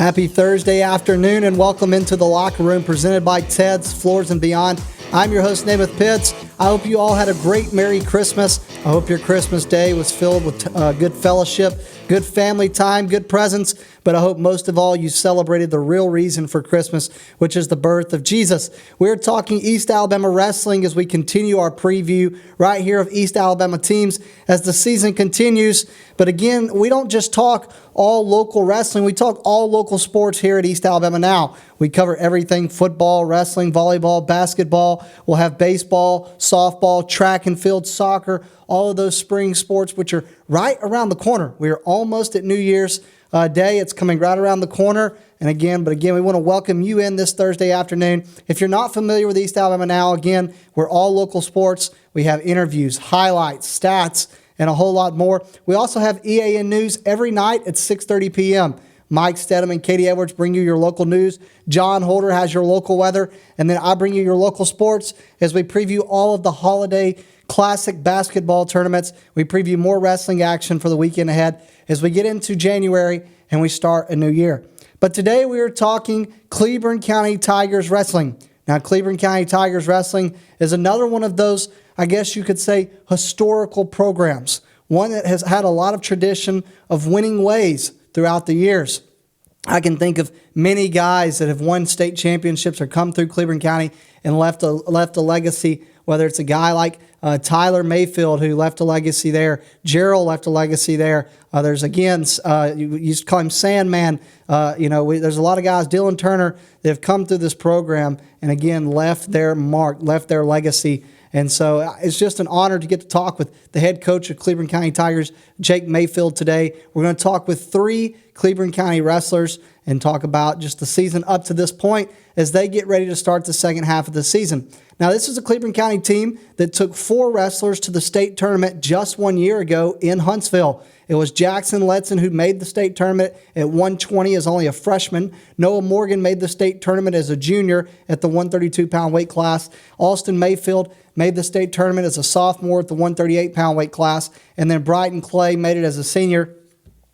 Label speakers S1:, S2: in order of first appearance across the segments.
S1: Happy Thursday afternoon and welcome into the Locker Room presented by Ted's Floors and Beyond. I'm your host, Namath Pitts. I hope you all had a great Merry Christmas. I hope your Christmas day was filled with good fellowship, good family time, good presents, but I hope most of all you celebrated the real reason for Christmas, which is the birth of Jesus. We're talking East Alabama wrestling as we continue our preview right here of East Alabama teams as the season continues. But again, we don't just talk all local wrestling, we talk all local sports here at East Alabama Now. We cover everything: football, wrestling, volleyball, basketball. We'll have baseball, softball, track and field, soccer, all of those spring sports, which are right around the corner. We are almost at New Year's Day. It's coming right around the corner. And again, we want to welcome you in this Thursday afternoon. If you're not familiar with East Alabama Now, again, we're all local sports. We have interviews, highlights, stats, and a whole lot more. We also have EAN News every night at 6:30 p.m. Mike Stedham and Katie Edwards bring you your local news. John Holder has your local weather. And then I bring you your local sports as we preview all of the holiday classic basketball tournaments. We preview more wrestling action for the weekend ahead as we get into January and we start a new year. But today we are talking Cleburne County Tigers Wrestling. Now, Cleburne County Tigers Wrestling is another one of those, I guess you could say, historical programs. One that has had a lot of tradition of winning ways throughout the years. I can think of many guys that have won state championships or come through Cleburne County and left a legacy, whether it's a guy like Tyler Mayfield, who left a legacy there. Gerald left a legacy there. There's, again, you used to call him Sandman. There's a lot of guys, Dylan Turner, that have come through this program and, again, left their mark, left their legacy. And so it's just an honor to get to talk with the head coach of Cleburne County Tigers, Jake Mayfield, today. We're going to talk with 3 Cleburne County wrestlers and talk about just the season up to this point as they get ready to start the second half of the season. Now, this is a Cleburne County team that took 4 wrestlers to the state tournament just 1 year ago in Huntsville. It was Jackson Letson who made the state tournament at 120 as only a freshman. Noah Morgan made the state tournament as a junior at the 132-pound weight class. Austin Mayfield made the state tournament as a sophomore at the 138-pound weight class. And then Brighton Clay made it as a senior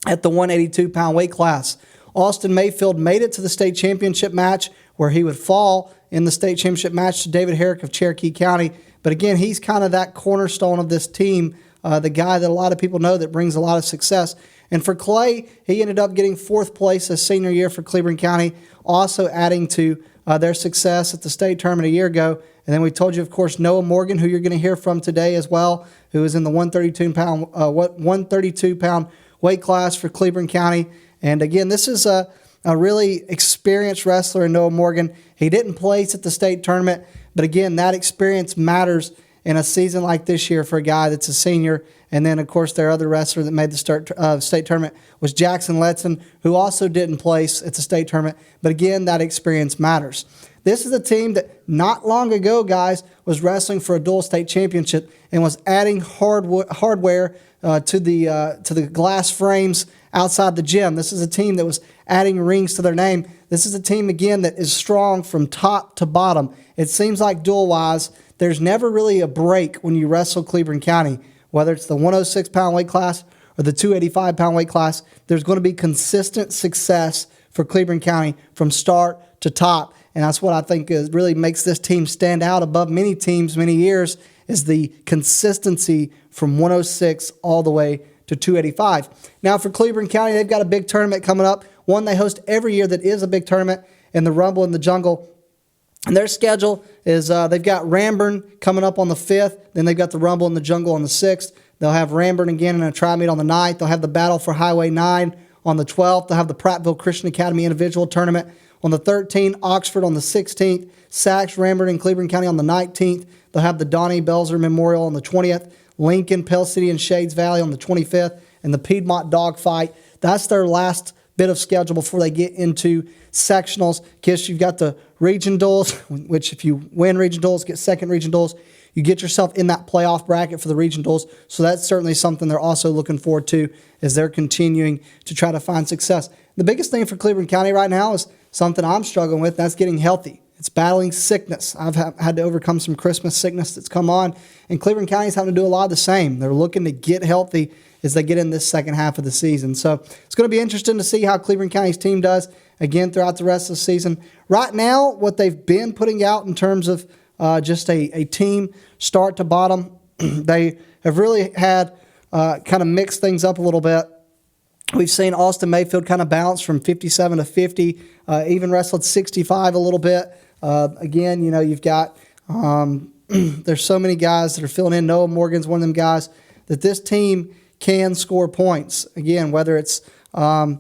S1: at the 182-pound weight class. Austin Mayfield made it to the state championship match where he would fall in the state championship match to David Herrick of Cherokee County. But again, he's kind of that cornerstone of this team, the guy that a lot of people know that brings a lot of success. And for Clay, he ended up getting 4th place his senior year for Cleburne County, also adding to their success at the state tournament a year ago. And then we told you, of course, Noah Morgan, who you're going to hear from today as well, who is in the 132-pound weight class for Cleburne County. And again, this is a really experienced wrestler in Noah Morgan. He didn't place at the state tournament, but again, that experience matters in a season like this year for a guy that's a senior. And then, of course, their other wrestler that made the state tournament was Jackson Letson, who also didn't place at the state tournament. But again, that experience matters. This is a team that not long ago, guys, was wrestling for a dual state championship and was adding hardware to the glass frames outside the gym. This is a team that was adding rings to their name. This is a team, again, that is strong from top to bottom. It seems like dual-wise, there's never really a break when you wrestle Cleburne County, whether it's the 106-pound weight class or the 285-pound weight class. There's going to be consistent success for Cleburne County from start to top. And that's what I think really makes this team stand out above many teams many years, is the consistency from 106 all the way to 285. Now for Cleburne County, they've got a big tournament coming up, one they host every year that is a big tournament, in the Rumble in the Jungle. And their schedule is they've got Ramburn coming up on the 5th, then they've got the Rumble in the Jungle on the 6th. They'll have Ramburn again in a tri-meet on the 9th. They'll have the Battle for Highway 9 on the 12th. They'll have the Prattville Christian Academy Individual Tournament on the 13th, Oxford on the 16th, Sachs, Ramburn, and Cleburne County on the 19th. They'll have the Donnie Belzer Memorial on the 20th, Lincoln, Pell City, and Shades Valley on the 25th, and the Piedmont Dogfight. That's their last bit of schedule before they get into sectionals. Kiss, you've got the region duels, which if you win region duels, get second region duels, you get yourself in that playoff bracket for the region duels. So that's certainly something they're also looking forward to as they're continuing to try to find success. The biggest thing for Cleburne County right now is something I'm struggling with, and that's getting healthy. It's battling sickness. I've had to overcome some Christmas sickness that's come on, and Cleburne County's having to do a lot of the same. They're looking to get healthy as they get in this second half of the season. So it's going to be interesting to see how Cleburne County's team does, again, throughout the rest of the season. Right now, what they've been putting out in terms of just a team start to bottom, they have really had kind of mixed things up a little bit. We've seen Austin Mayfield kind of bounce from 57 to 50, even wrestled 65 a little bit. Again, you've got there's so many guys that are filling in. Noah Morgan's one of them guys that this team can score points. Again, whether it's whether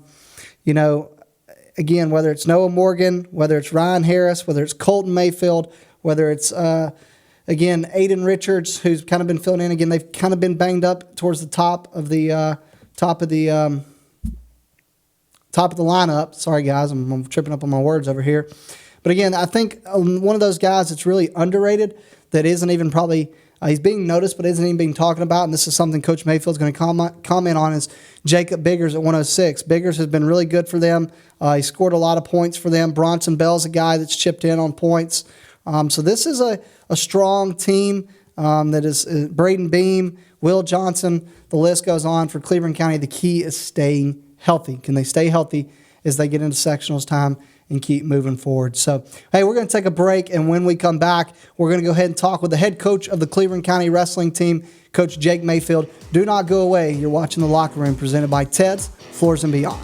S1: it's Noah Morgan, whether it's Ryan Harris, whether it's Colton Mayfield, whether it's again Aiden Richards, who's kind of been filling in. Again, they've kind of been banged up towards the top of the lineup. Sorry, guys, I'm tripping up on my words over here. But again, I think one of those guys that's really underrated that isn't even probably he's being noticed but isn't even being talked about, and this is something Coach Mayfield's going to comment on, is Jacob Biggers at 106. Biggers has been really good for them. He scored a lot of points for them. Bronson Bell's a guy that's chipped in on points. So this is a strong team that is Braden Beam, Will Johnson, the list goes on for Cleburne County. The key is staying healthy. Can they stay healthy as they get into sectionals time and keep moving forward? So, hey, we're going to take a break, and when we come back, we're going to go ahead and talk with the head coach of the Cleburne County wrestling team, Coach Jake Mayfield. Do not go away. You're watching The Locker Room, presented by Ted's Floors and Beyond.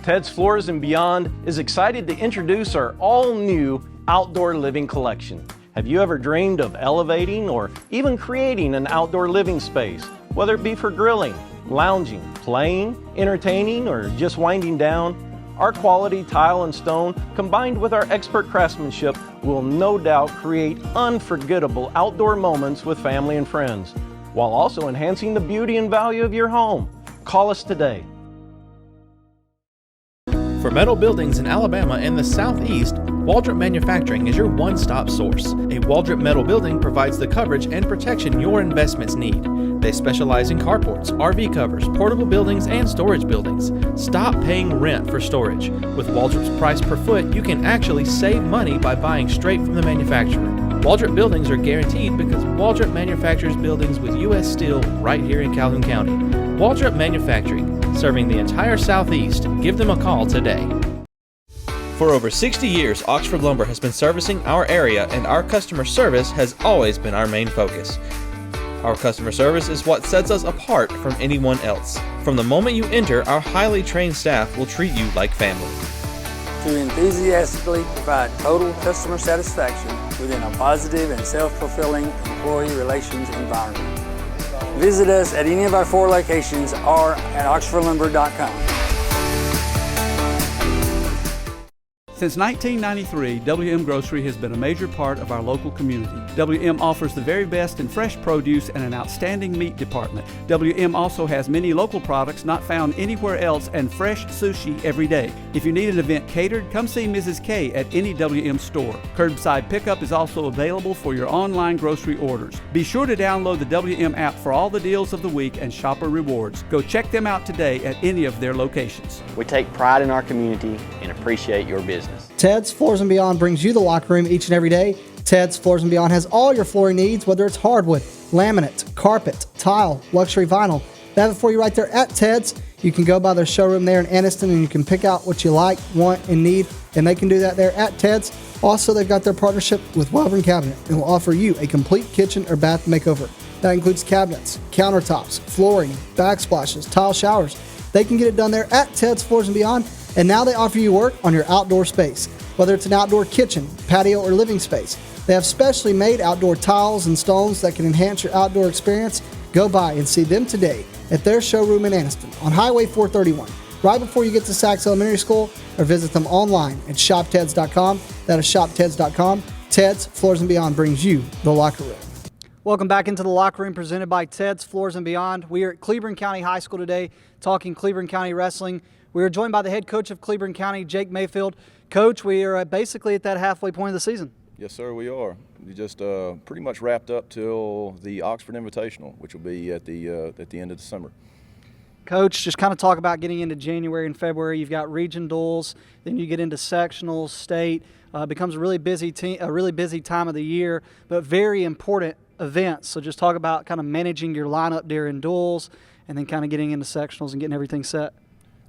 S2: Ted's Floors and Beyond is excited to introduce our all-new outdoor living collection. Have you ever dreamed of elevating or even creating an outdoor living space, whether it be for grilling, lounging, playing, entertaining, or just winding down? Our quality tile and stone, combined with our expert craftsmanship, will no doubt create unforgettable outdoor moments with family and friends, while also enhancing the beauty and value of your home. Call us today.
S3: For metal buildings in Alabama and the Southeast, Waldrop Manufacturing is your one-stop source. A Waldrop metal building provides the coverage and protection your investments need. They specialize in carports, RV covers, portable buildings, and storage buildings. Stop paying rent for storage. With Waldrop's price per foot, you can actually save money by buying straight from the manufacturer. Waldrop buildings are guaranteed because Waldrop manufactures buildings with U.S. steel right here in Calhoun County. Waldrop Manufacturing, serving the entire Southeast. Give them a call today. For over 60 years, Oxford Lumber has been servicing our area, and our customer service has always been our main focus. Our customer service is what sets us apart from anyone else. From the moment you enter, our highly trained staff will treat you like family.
S4: To enthusiastically provide total customer satisfaction within a positive and self-fulfilling employee relations environment. Visit us at any of our 4 locations or at oxfordlumber.com.
S5: Since 1993, WM Grocery has been a major part of our local community. WM offers the very best in fresh produce and an outstanding meat department. WM also has many local products not found anywhere else and fresh sushi every day. If you need an event catered, come see Mrs. K at any WM store. Curbside pickup is also available for your online grocery orders. Be sure to download the WM app for all the deals of the week and shopper rewards. Go check them out today at any of their locations.
S6: We take pride in our community and appreciate your business.
S1: Ted's Floors and Beyond brings you the locker room each and every day. Ted's Floors and Beyond has all your flooring needs, whether it's hardwood, laminate, carpet, tile, luxury vinyl. They have it for you right there at Ted's. You can go by their showroom there in Anniston and you can pick out what you like, want, and need, and they can do that there at Ted's. Also, they've got their partnership with Welborn Cabinet and will offer you a complete kitchen or bath makeover. That includes cabinets, countertops, flooring, backsplashes, tile showers. They can get it done there at Ted's Floors and Beyond. And now they offer you work on your outdoor space, whether it's an outdoor kitchen, patio, or living space. They have specially made outdoor tiles and stones that can enhance your outdoor experience. Go by and see them today at their showroom in Anniston on Highway 431, right before you get to Sachs Elementary School, or visit them online at shopteds.com. That is shopteds.com. Ted's Floors and Beyond brings you the locker room. Welcome back into the locker room presented by Ted's Floors and Beyond. We are at Cleburne County High School today talking Cleburne County wrestling. We are joined by the head coach of Cleburne County, Jake Mayfield. Coach, we are basically at that halfway point of the season.
S7: Yes, sir, we are. We just pretty much wrapped up till the Oxford Invitational, which will be at the end of December.
S1: Coach, just kind of talk about getting into January and February. You've got region duels, then you get into sectionals, state. Becomes a really busy time of the year, but very important events. So just talk about kind of managing your lineup during duels, and then kind of getting into sectionals and getting everything set.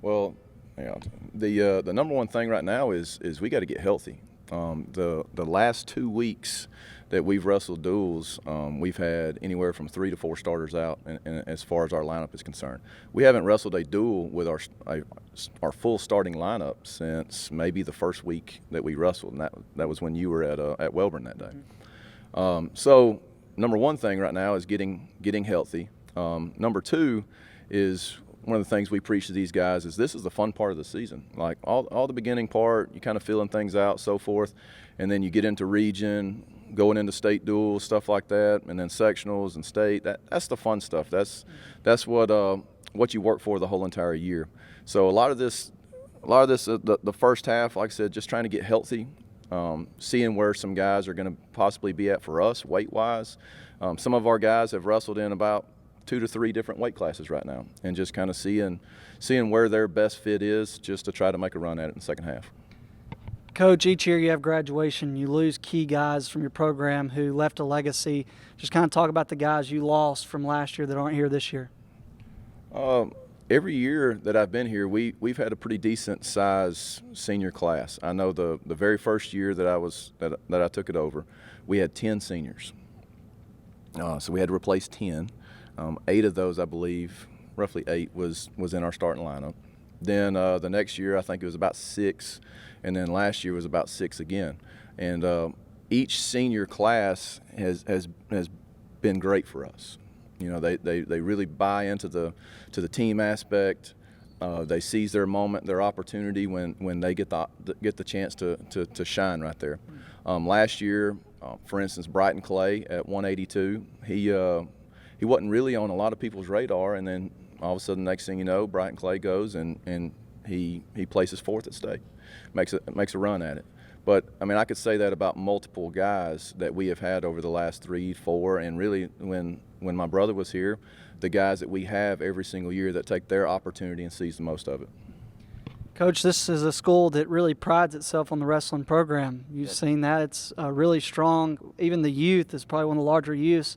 S7: Well, yeah, the number one thing right now is we got to get healthy. The last 2 weeks that we've wrestled duels, we've had anywhere from 3 to 4 starters out, and as far as our lineup is concerned. We haven't wrestled a duel with our full starting lineup since maybe the first week that we wrestled, and that was when you were at Welborn that day. So number one thing right now is getting healthy. Number two is one of the things we preach to these guys is this is the fun part of the season. Like all the beginning part, you kind of feeling things out, so forth, and then you get into region, going into state duels, stuff like that, and then sectionals and state. That's the fun stuff. That's what you work for the whole entire year. So a lot of this, the first half, like I said, just trying to get healthy, seeing where some guys are going to possibly be at for us weight-wise. Some of our guys have wrestled in about 2 to 3 different weight classes right now, and just kind of seeing where their best fit is, just to try to make a run at it in the second half.
S1: Coach, each year you have graduation, you lose key guys from your program who left a legacy. Just kind of talk about the guys you lost from last year that aren't here this year.
S7: Every year that I've been here, we've had a pretty decent size senior class. I know the very first year that I took it over, we had 10 seniors. So we had to replace 10. 8 of those, I believe, roughly 8 was in our starting lineup. Then the next year, I think it was about 6, and then last year was about 6 again. And each senior class has been great for us. You know, they really buy into the team aspect. They seize their moment, their opportunity when they get the chance to shine right there. Last year, for instance, Brighton Clay at 182, he wasn't really on a lot of people's radar, and then all of a sudden, next thing you know, Brighton Clay goes and he places 4th at state, makes a run at it. But I mean, I could say that about multiple guys that we have had over the last 3, 4, and really when my brother was here, the guys that we have every single year that take their opportunity and seize the most of it.
S1: Coach, this is a school that really prides itself on the wrestling program. You've seen that. It's really strong. Even the youth is probably one of the larger youths,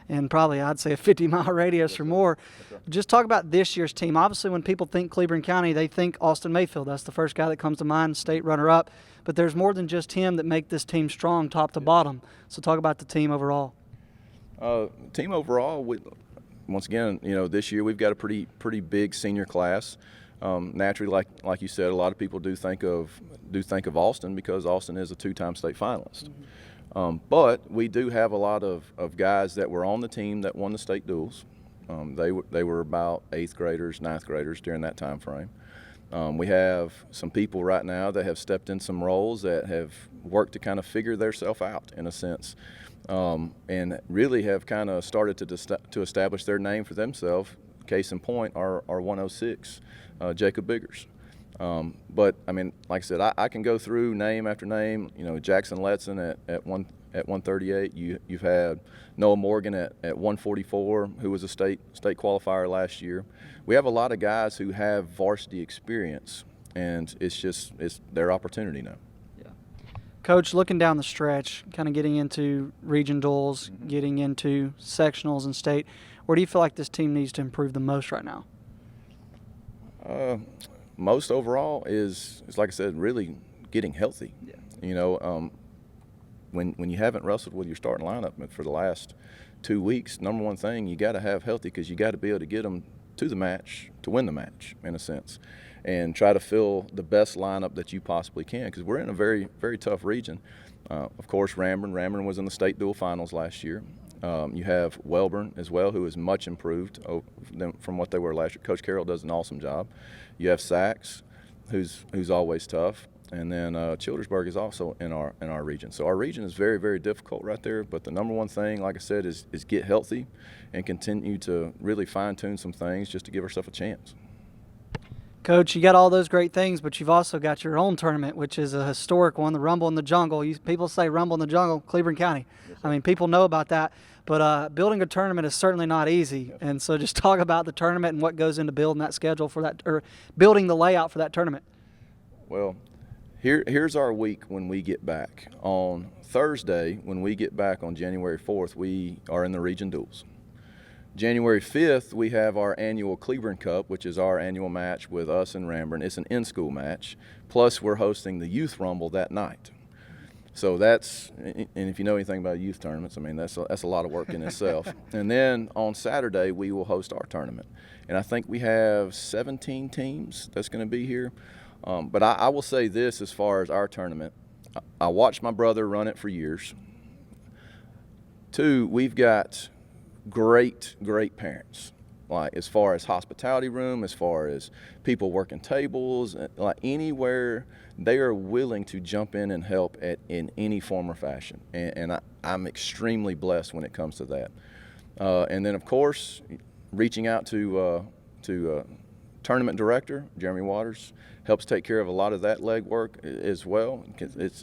S1: and probably I'd say a 50-mile radius or more. Right. Just talk about this year's team. Obviously, when people think Cleburne County, they think Austin Mayfield. That's the first guy that comes to mind, state runner-up. But there's more than just him that make this team strong top to bottom. So talk about the team overall.
S7: Team overall, once again, you know, this year we've got a pretty big senior class. Naturally, like you said, a lot of people do think of Austin because Austin is a 2-time state finalist. But we do have a lot of guys that were on the team that won the state duels. They were about 8th graders, 9th graders during that time frame. We have some people right now that have stepped in some roles that have worked to kind of figure themselves out in a sense, and really have kind of started to establish their name for themselves. Case in point, our 106, Jacob Biggers. But I mean, like I said, I can go through name after name. You know, Jackson Letson at 138. You've had Noah Morgan at 144, who was a state qualifier last year. We have a lot of guys who have varsity experience, and it's their opportunity now.
S1: Yeah. Coach, looking down the stretch, kind of getting into region duels, getting into sectionals and state, where do you feel like this team needs to improve the most right now?
S7: Most overall is like I said, really getting healthy. Yeah. You know, when you haven't wrestled with your starting lineup for the last 2 weeks, number one thing, you got to have healthy, because you got to be able to get them to the match, to win the match in a sense, and try to fill the best lineup that you possibly can, because we're in a very, very tough region. Of course, Ramburn was in the state dual finals last year. You have Welborn as well, who is much improved from what they were last year. Coach Carroll does an awesome job. You have Sachs, who's always tough, and then Childersburg is also in our region. So our region is very, very difficult right there. But the number one thing, like I said, is get healthy and continue to really fine-tune some things just to give ourselves a chance.
S1: Coach, you got all those great things, but you've also got your own tournament, which is a historic one, the Rumble in the Jungle. People say Rumble in the Jungle, Cleburne County. I mean, people know about that, but building a tournament is certainly not easy. And so just talk about the tournament and what goes into building that schedule for that, or building the layout for that tournament.
S7: Well, here's our week when we get back. On Thursday, when we get back on January 4th, we are in the region duels. January 5th, we have our annual Cleburne Cup, which is our annual match with us and Ranburne. It's an in-school match. Plus, we're hosting the Youth Rumble that night. So that's, and if you know anything about youth tournaments, I mean, that's a lot of work in itself. And then on Saturday, we will host our tournament. And I think we have 17 teams that's going to be here. But I will say this as far as our tournament. I watched my brother run it for years. 2, we've got great parents, like as far as hospitality room, as far as people working tables, like anywhere they are willing to jump in and help in any form or fashion, and I'm extremely blessed when it comes to that. And then of course reaching out to tournament director Jeremy Waters helps take care of a lot of that legwork as well.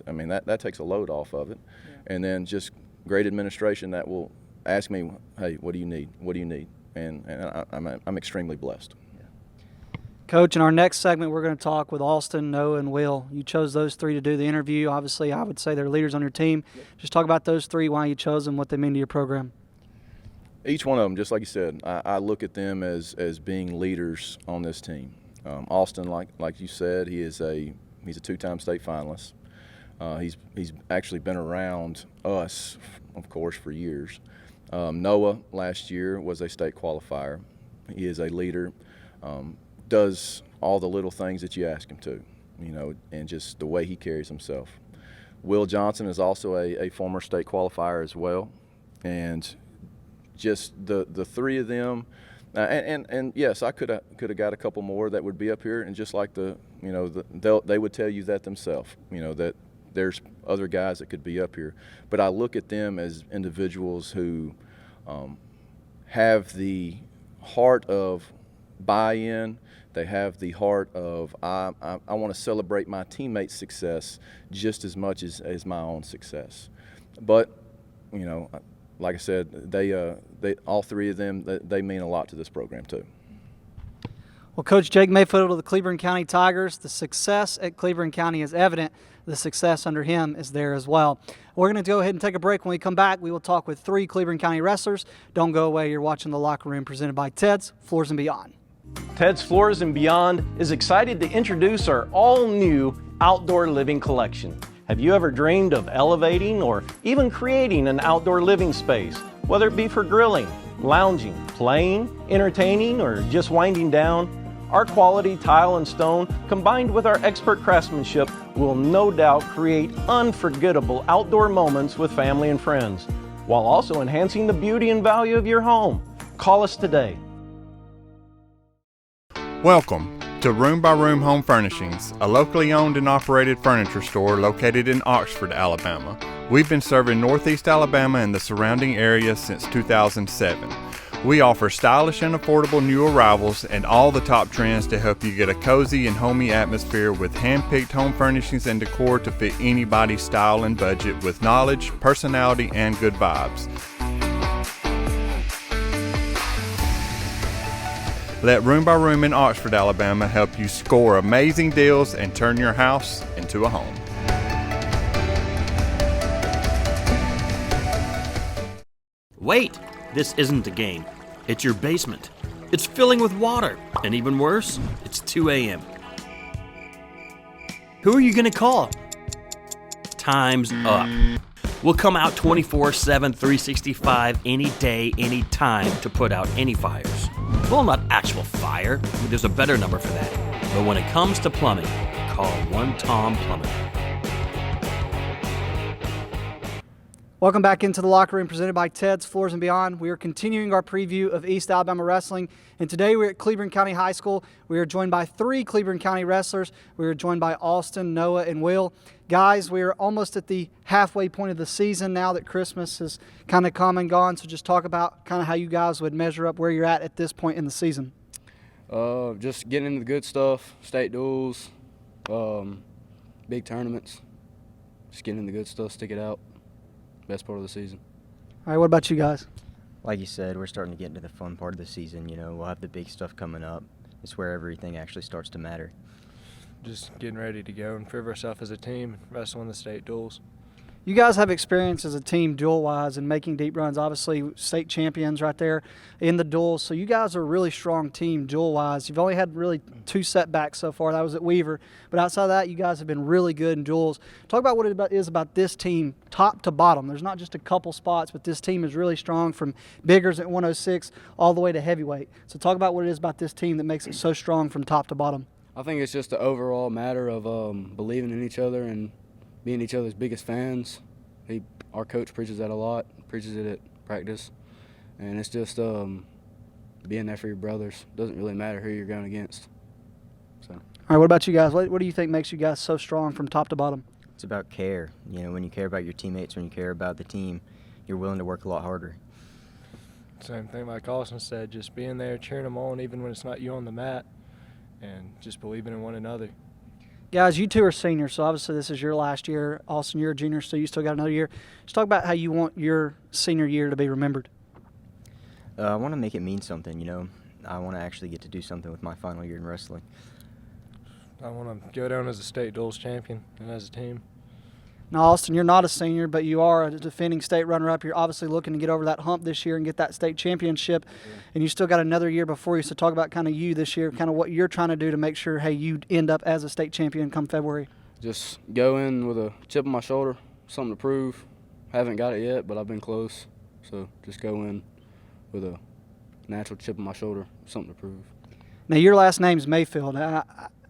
S7: I mean that takes a load off of it. Yeah. And then just great administration that will ask me, hey, what do you need? What do you need? And I'm extremely blessed.
S1: Coach, in our next segment, we're going to talk with Austin, Noah, and Will. You chose those 3 to do the interview. Obviously, I would say they're leaders on your team. Yep. Just talk about those 3, why you chose them, what they mean to your program.
S7: Each one of them, just like you said, I look at them as being leaders on this team. Austin, like you said, he's a 2-time state finalist. He's actually been around us, of course, for years. Noah last year was a state qualifier. He is a leader, does all the little things that you ask him to, and just the way he carries himself. Will Johnson is also a former state qualifier as well, and just the 3 of them, and yes, I could have got a couple more that would be up here, and just like they would tell you that themselves, that there's other guys that could be up here, but I look at them as individuals who have the heart of buy-in. They have the heart of I want to celebrate my teammates' success just as much as my own success. But like I said, they all 3 of them they mean a lot to this program too.
S1: Well, Coach Jake Mayfield of the Cleburne County Tigers, the success at Cleburne County is evident. The success under him is there as well. We're going to go ahead and take a break. When we come back, we will talk with 3 Cleburne County wrestlers. Don't go away. You're watching The Locker Room, presented by Ted's Floors and Beyond.
S2: Ted's Floors and Beyond is excited to introduce our all-new outdoor living collection. Have you ever dreamed of elevating or even creating an outdoor living space, whether it be for grilling, lounging, playing, entertaining, or just winding down? Our quality tile and stone, combined with our expert craftsmanship, will no doubt create unforgettable outdoor moments with family and friends, while also enhancing the beauty and value of your home. Call us today.
S8: Welcome to Room by Room Home Furnishings, a locally owned and operated furniture store located in Oxford, Alabama. We've been serving Northeast Alabama and the surrounding area since 2007. We offer stylish and affordable new arrivals and all the top trends to help you get a cozy and homey atmosphere with hand-picked home furnishings and decor to fit anybody's style and budget with knowledge, personality, and good vibes. Let Room by Room in Oxford, Alabama help you score amazing deals and turn your house into a home.
S9: Wait! This isn't a game. It's your basement. It's filling with water. And even worse, it's 2 a.m. Who are you going to call? Time's up. We'll come out 24/7, 365, any day, any time to put out any fires. Well, not actual fire. There's a better number for that. But when it comes to plumbing, call One Tom Plumber.
S1: Welcome back into the Locker Room, presented by Ted's Floors and Beyond. We are continuing our preview of East Alabama Wrestling, and today we're at Cleburne County High School. We are joined by 3 Cleburne County wrestlers. We are joined by Austin, Noah, and Will. Guys, we are almost at the halfway point of the season now that Christmas has kind of come and gone, so just talk about kind of how you guys would measure up where you're at this point in the season.
S10: Just getting into the good stuff, state duels, big tournaments. Just getting into the good stuff, stick it out. Best part of the season.
S1: All right, what about you guys?
S11: Like you said, we're starting to get into the fun part of the season. We'll have the big stuff coming up. It's where everything actually starts to matter.
S12: Just getting ready to go and prove ourselves as a team, wrestling the state duels.
S1: You guys have experience as a team duel-wise and making deep runs. Obviously, state champions right there in the duels. So you guys are a really strong team duel-wise. You've only had really 2 setbacks so far. That was at Weaver. But outside of that, you guys have been really good in duels. Talk about what it is about this team, top to bottom. There's not just a couple spots, but this team is really strong from biggers at 106 all the way to heavyweight. So talk about what it is about this team that makes it so strong from top to bottom.
S10: I think it's just the overall matter of believing in each other and being each other's biggest fans. Our coach preaches that a lot, preaches it at practice, and it's just being there for your brothers. Doesn't really matter who you're going against. So.
S1: All right, what about you guys? What do you think makes you guys so strong from top to bottom?
S11: It's about care. When you care about your teammates, when you care about the team, you're willing to work a lot harder.
S12: Same thing like Austin said, just being there, cheering them on even when it's not you on the mat, and just believing in one another.
S1: Guys, you two are seniors, so obviously this is your last year. Austin, you're a junior, so you still got another year. Just talk about how you want your senior year to be remembered.
S11: I want to make it mean something, I want to actually get to do something with my final year in wrestling.
S12: I want to go down as a state duels champion and as a team.
S1: Now, Austin, you're not a senior, but you are a defending state runner-up. You're obviously looking to get over that hump this year and get that state championship, and you still got another year before you. So talk about kind of you this year, kind of what you're trying to do to make sure, hey, you end up as a state champion come February.
S10: Just go in with a chip on my shoulder, something to prove. Haven't got it yet, but I've been close. So just go in with a natural chip on my shoulder, something to prove.
S1: Now, your last name's Mayfield.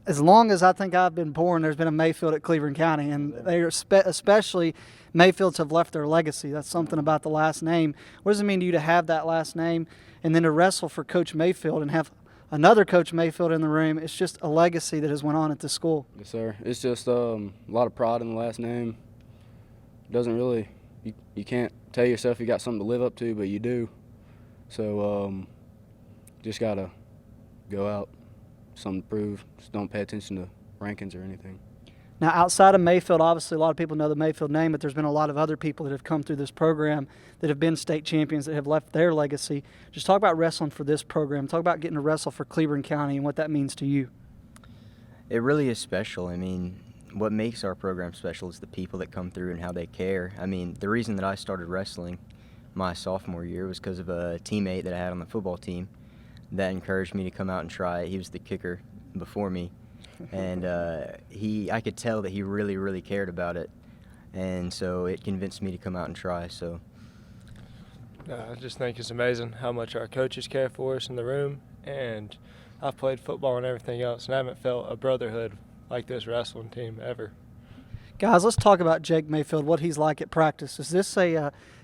S1: As long as I think I've been born, there's been a Mayfield at Cleburne County, and they are especially Mayfields have left their legacy. That's something about the last name. What does it mean to you to have that last name and then to wrestle for Coach Mayfield and have another Coach Mayfield in the room? It's just a legacy that has went on at this school.
S10: Yes, sir. It's just a lot of pride in the last name. Doesn't really, you can't tell yourself you got something to live up to, but you do. So just got to go out. Something to prove. Just don't pay attention to rankings or anything.
S1: Now, outside of Mayfield, obviously a lot of people know the Mayfield name, but there's been a lot of other people that have come through this program that have been state champions that have left their legacy. Just talk about wrestling for this program. Talk about getting to wrestle for Cleburne County and what that means to you.
S11: It really is special. What makes our program special is the people that come through and how they care. The reason that I started wrestling my sophomore year was because of a teammate that I had on the football team that encouraged me to come out and try it. He was the kicker before me, and I could tell that he really, really cared about it, and so it convinced me to come out and try. So
S12: I just think it's amazing how much our coaches care for us in the room, and I've played football and everything else, and I haven't felt a brotherhood like this wrestling team ever.
S1: Guys, let's talk about Jake Mayfield, what he's like at practice. Is this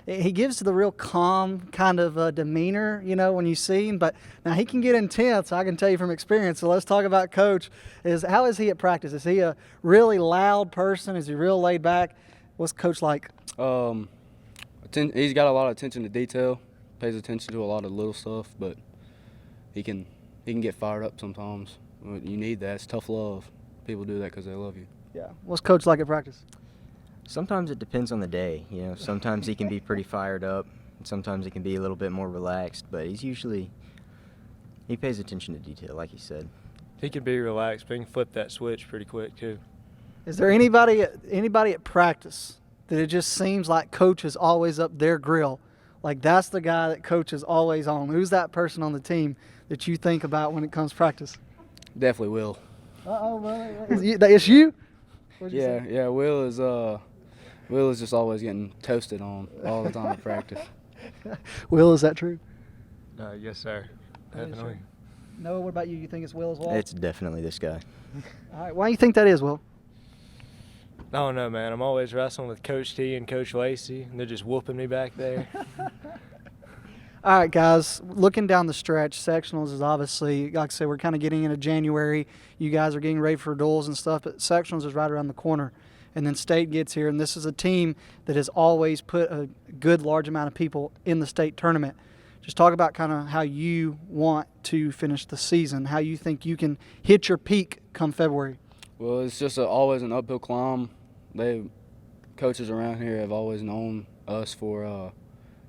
S1: he gives the real calm kind of demeanor, when you see him, but now he can get intense, I can tell you from experience. So let's talk about Coach. How is he at practice? Is he a really loud person? Is he real laid back? What's Coach like?
S10: He's got a lot of attention to detail, pays attention to a lot of little stuff, but he can get fired up sometimes. You need that. It's tough love. People do that because they love you.
S1: Yeah. What's Coach like at practice?
S11: sometimes it depends on the day. Sometimes he can be pretty fired up, and sometimes he can be a little bit more relaxed, but he pays attention to detail, like he said.
S12: He can be relaxed, but he can flip that switch pretty quick too.
S1: Is there anybody at practice that it just seems like Coach is always up their grill? Like that's the guy that Coach is always on. Who's that person on the team that you think about when it comes to practice?
S10: Definitely Will.
S1: Uh-oh, really? It's you?
S10: Yeah. Will is just always getting toasted on all the time at practice.
S1: Will, is that true?
S12: Yes, sir. Definitely.
S1: Noah, what about you? You think it's Will as well?
S11: It's definitely this guy.
S1: All right. Why do you think that is, Will?
S12: I don't know, man. I'm always wrestling with Coach T and Coach Lacey, and they're just whooping me back there.
S1: All right, guys, looking down the stretch, sectionals is obviously, like I said, we're kind of getting into January. You guys are getting ready for duels and stuff, but sectionals is right around the corner. And then state gets here, and this is a team that has always put a good large amount of people in the state tournament. Just talk about kind of how you want to finish the season, how you think you can hit your peak come February.
S10: Well, it's just always an uphill climb. Coaches around here have always known us for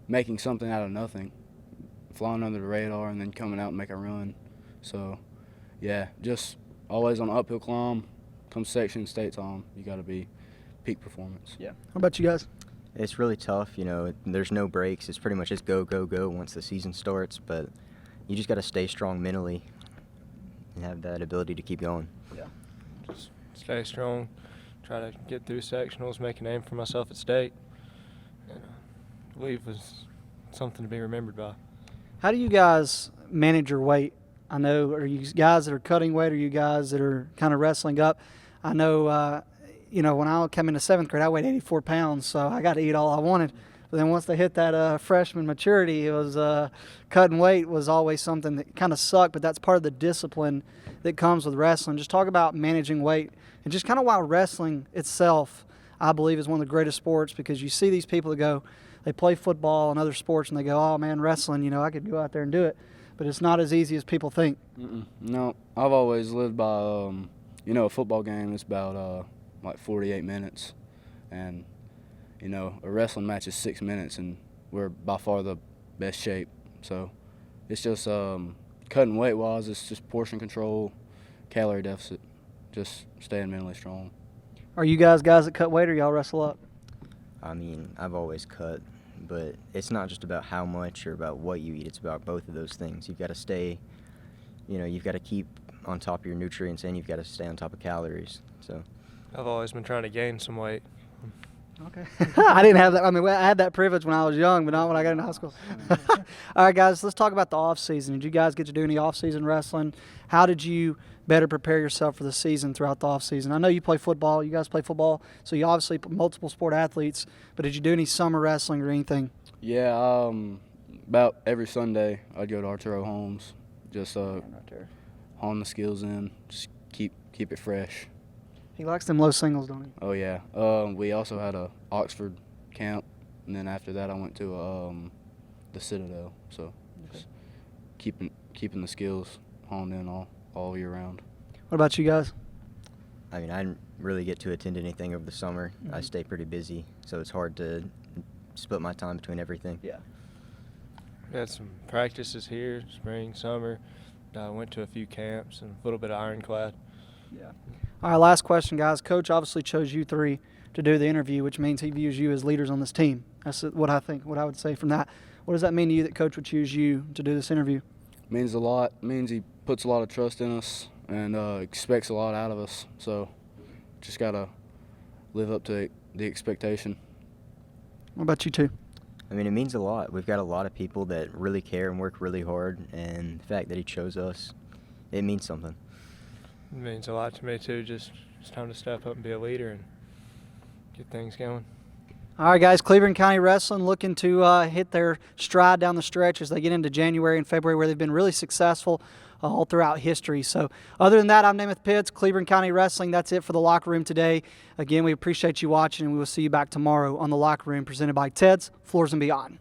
S10: making something out of nothing, flying under the radar and then coming out and make a run. So, yeah, just always on an uphill climb. Come section, state time, you got to be peak performance.
S1: Yeah. How about you guys?
S11: It's really tough, you know. There's no breaks. It's pretty much just go, go, go once the season starts. But you just got to stay strong mentally and have that ability to keep going.
S12: Yeah. Just stay strong. Try to get through sectionals, make a name for myself at state. And I believe it was something to be remembered by.
S1: How do you guys manage your weight? I know, are you guys that are cutting weight, or you guys that are kind of wrestling up? I know, you know, when I came into 7th grade, I weighed 84 pounds, so I got to eat all I wanted. But then once they hit that freshman maturity, it was cutting weight was always something that kind of sucked, but that's part of the discipline that comes with wrestling. Just talk about managing weight and just kind of why wrestling itself, I believe, is one of the greatest sports, because you see these people that go, they play football and other sports, and they go, oh, man, wrestling, you know, I could go out there and do it. But it's not as easy as people think.
S10: No, I've always lived by, you know, a football game is about like 48 minutes. And, you know, a wrestling match is 6 minutes, and we're by far the best shape. So it's just cutting weight-wise, it's just portion control, calorie deficit, just staying mentally strong.
S1: Are you guys that cut weight, or y'all wrestle up?
S11: I mean, I've always cut, but it's not just about how much or about what you eat. It's about both of those things. You've got to stay, you know, you've got to keep on top of your nutrients, and you've got to stay on top of calories. So
S12: I've always been trying to gain some weight.
S1: Okay. I didn't have that. I mean, I had that privilege when I was young, but not when I got into high school. All right, guys, let's talk about the off season. Did you guys get to do any off season wrestling? How did you better prepare yourself for the season throughout the off season? I know you play football. You guys play football, so you obviously multiple sport athletes. But did you do any summer wrestling or anything?
S10: Yeah, about every Sunday I'd go to Arturo Holmes, just hone the skills in, just keep it fresh.
S1: He likes them low singles, don't he?
S10: Oh yeah. We also had a Oxford camp, and then after that I went to the Citadel. So just keeping the skills honed in all year round.
S1: What about you guys?
S11: I mean, I didn't really get to attend anything over the summer. I stay pretty busy, so it's hard to split my time between everything.
S1: Yeah.
S12: We had some practices here, spring, summer. I went to a few camps and a little bit of ironclad.
S1: Yeah. All right, last question, guys. Coach obviously chose you three to do the interview, which means he views you as leaders on this team. That's what I think, what I would say from that. What does that mean to you that Coach would choose you to do this interview?
S10: Means a lot. Means he puts a lot of trust in us and expects a lot out of us. So just got to live up to the expectation.
S1: What about you two?
S11: I mean, it means a lot. We've got a lot of people that really care and work really hard, and the fact that he chose us, it means something.
S12: It means a lot to me, too. Just it's time to step up and be a leader and get things going.
S1: All right, guys, Cleburne County Wrestling looking to hit their stride down the stretch as they get into January and February, where they've been really successful all throughout history. So other than that, I'm Namath Pitts, Cleburne County Wrestling. That's it for the Locker Room today. Again, we appreciate you watching, and we will see you back tomorrow on the Locker Room presented by Ted's Floors and Beyond.